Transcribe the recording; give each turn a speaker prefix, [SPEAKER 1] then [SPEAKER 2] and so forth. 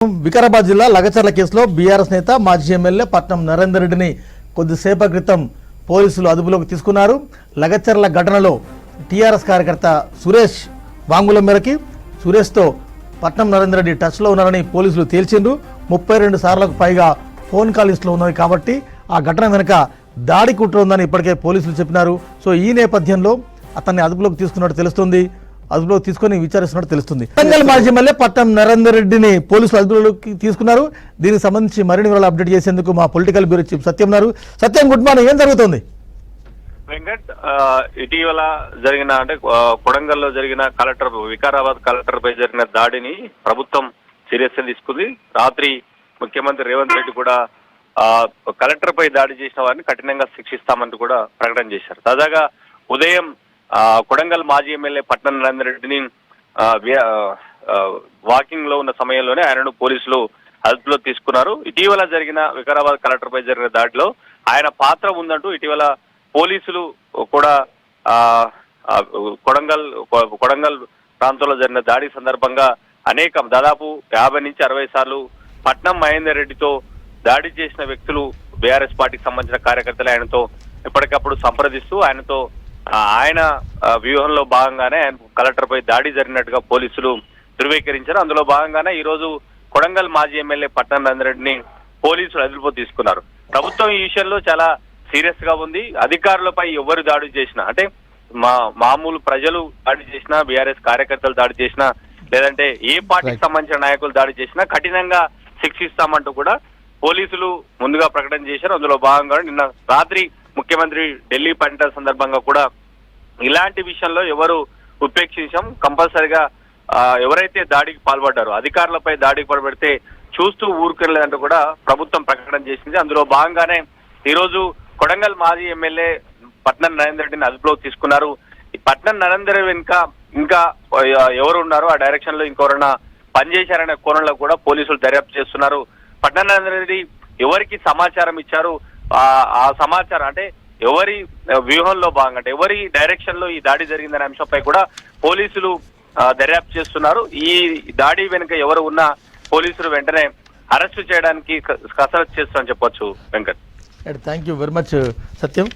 [SPEAKER 1] వికారాబాద్ జిల్లా లగచర్ల కేసులో బీఆర్ఎస్ నేత మాజీ ఎమ్మెల్యే పట్నం నరేందర్ రెడ్డిని కొద్దిసేపటి క్రితం పోలీసులు అదుపులోకి తీసుకున్నారు. లగచర్ల ఘటనలో టీఆర్ఎస్ కార్యకర్త సురేష్ వాంగ్మూలం మేరకి సురేష్తో పట్నం నరేందర్ రెడ్డి టచ్లో ఉన్నారని పోలీసులు తేల్చిండ్రు. 32 సార్లకు పైగా ఫోన్ కాల్ లిస్టులో ఉన్నాయి కాబట్టి ఆ ఘటన వెనుక దాడి కుట్ర ఉందని ఇప్పటికే పోలీసులు చెప్పినారు. సో ఈ నేపథ్యంలో అతన్ని అదుపులోకి తీసుకున్నట్టు తెలుస్తుంది. అదుపులోకి తీసుకొని విచారిస్తున్నట్టు తెలుస్తుంది. వరంగల్ మాజీ ఎమ్మెల్యే పట్నం నరేందర్ రెడ్డిని పోలీసులు అదుపులోకి తీసుకున్నారు. దీనికి సంబంధించి మరిన్ని వివరాలు అప్డేట్ చేసేందుకు మా పొలిటికల్ బ్యూరో చీఫ్ సత్యం ఉన్నారు. సత్యం, గుడ్ మార్నింగ్. ఏం జరుగుతుంది?
[SPEAKER 2] వెంకట్, ఇటీవల జరిగిన కొడంగల్లో జరిగిన వికారాబాద్ కలెక్టర్ పై జరిగిన దాడిని ప్రభుత్వం సీరియస్ గా తీసుకుంది. రాత్రి ముఖ్యమంత్రి రేవంత్ రెడ్డి కూడా కలెక్టర్ పై దాడి చేసిన వారిని కఠినంగా శిక్షిస్తామంటూ కూడా ప్రకటన చేశారు. తాజాగా ఉదయం కొడంగల్ మాజీ ఎమ్మెల్యే పట్నం నరేందర్ రెడ్డిని వాకింగ్ లో ఉన్న సమయంలోనే ఆయనను పోలీసులు అదుపులో తీసుకున్నారు. ఇటీవల జరిగిన వికారాబాద్ కలెక్టర్ పై జరిగిన దాడిలో ఆయన పాత్ర ఉందంటూ ఇటీవల పోలీసులు కూడా కొడంగల్ ప్రాంతంలో జరిగిన దాడి సందర్భంగా దాదాపు 50 నుంచి 60 సార్లు పట్నం మహేందర్ రెడ్డితో దాడి చేసిన వ్యక్తులు బీఆర్ఎస్ పార్టీకి సంబంధించిన కార్యకర్తలు ఆయనతో ఎప్పటికప్పుడు సంప్రదిస్తూ ఆయన వ్యూహంలో భాగంగానే ఆయన కలెక్టర్ పై దాడి జరిగినట్టుగా పోలీసులు ధృవీకరించారు. అందులో భాగంగానే ఈ రోజు కొడంగల్ మాజీ ఎమ్మెల్యే పట్నం నరేందర్ రెడ్డిని పోలీసులు అదుపులో తీసుకున్నారు. ప్రభుత్వం ఈ విషయంలో చాలా సీరియస్ గా ఉంది. అధికారులపై ఎవరు దాడి చేసినా, మామూలు ప్రజలు దాడి చేసినా, బీఆర్ఎస్ కార్యకర్తలు దాడి చేసినా, లేదంటే ఏ పార్టీకి సంబంధించిన నాయకులు దాడి చేసినా కఠినంగా శిక్షిస్తామంటూ కూడా పోలీసులు ముందుగా ప్రకటన చేశారు. అందులో భాగంగా నిన్న రాత్రి ముఖ్యమంత్రి ఢిల్లీ పర్యటన సందర్భంగా కూడా ఇలాంటి విషయంలో ఎవరు ఉపేక్షించాం, కంపల్సరిగా ఎవరైతే దాడికి పాల్పడ్డారో అధికారులపై దాడికి పాల్పడితే చూస్తూ ఊరుకెళ్ళలేదంటూ కూడా ప్రభుత్వం ప్రకటన చేసింది. అందులో భాగంగానే ఈ రోజు కొడంగల్ మాజీ ఎమ్మెల్యే పట్నం నరేందర్ రెడ్డిని అదుపులోకి తీసుకున్నారు. ఈ పట్నం నరేందర్ వెనుక ఇంకా ఎవరు ఉన్నారో ఆ డైరెక్షన్ లో ఇంకెవరైనా పనిచేశారనే కోణంలో కూడా పోలీసులు దర్యాప్తు చేస్తున్నారు. పట్నం నరేందర్ రెడ్డి ఎవరికి సమాచారం ఇచ్చారు, ఆ సమాచారం ఎవరి వ్యూహంలో భాగంగా ఎవరి డైరెక్షన్ లో ఈ దాడి జరిగిందనే అంశంపై కూడా పోలీసులు దర్యాప్తు చేస్తున్నారు. ఈ దాడి వెనుక ఎవరు ఉన్నా పోలీసులు వెంటనే అరెస్టు చేయడానికి కసరత్తు చేస్తారని చెప్పొచ్చు. Venkat,
[SPEAKER 1] thank you very much Satyam.